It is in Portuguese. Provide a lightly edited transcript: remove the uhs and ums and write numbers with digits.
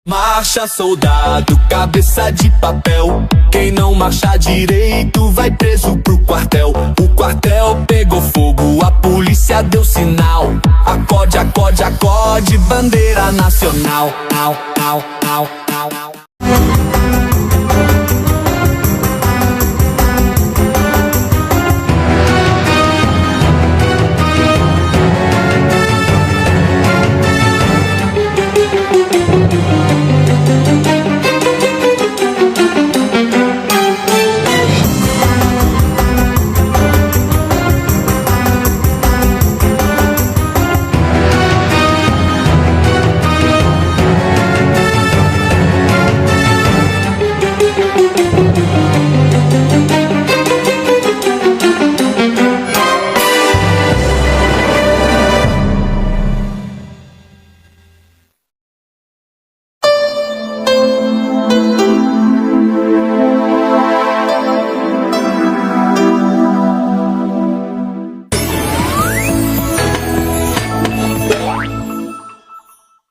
Marcha, soldado, cabeça de papel. Quem não marchar direito vai preso pro quartel. O quartel pegou fogo, a polícia deu sinal. Acorde, acorde, acorde, bandeira nacional. Au, au, au, au, au.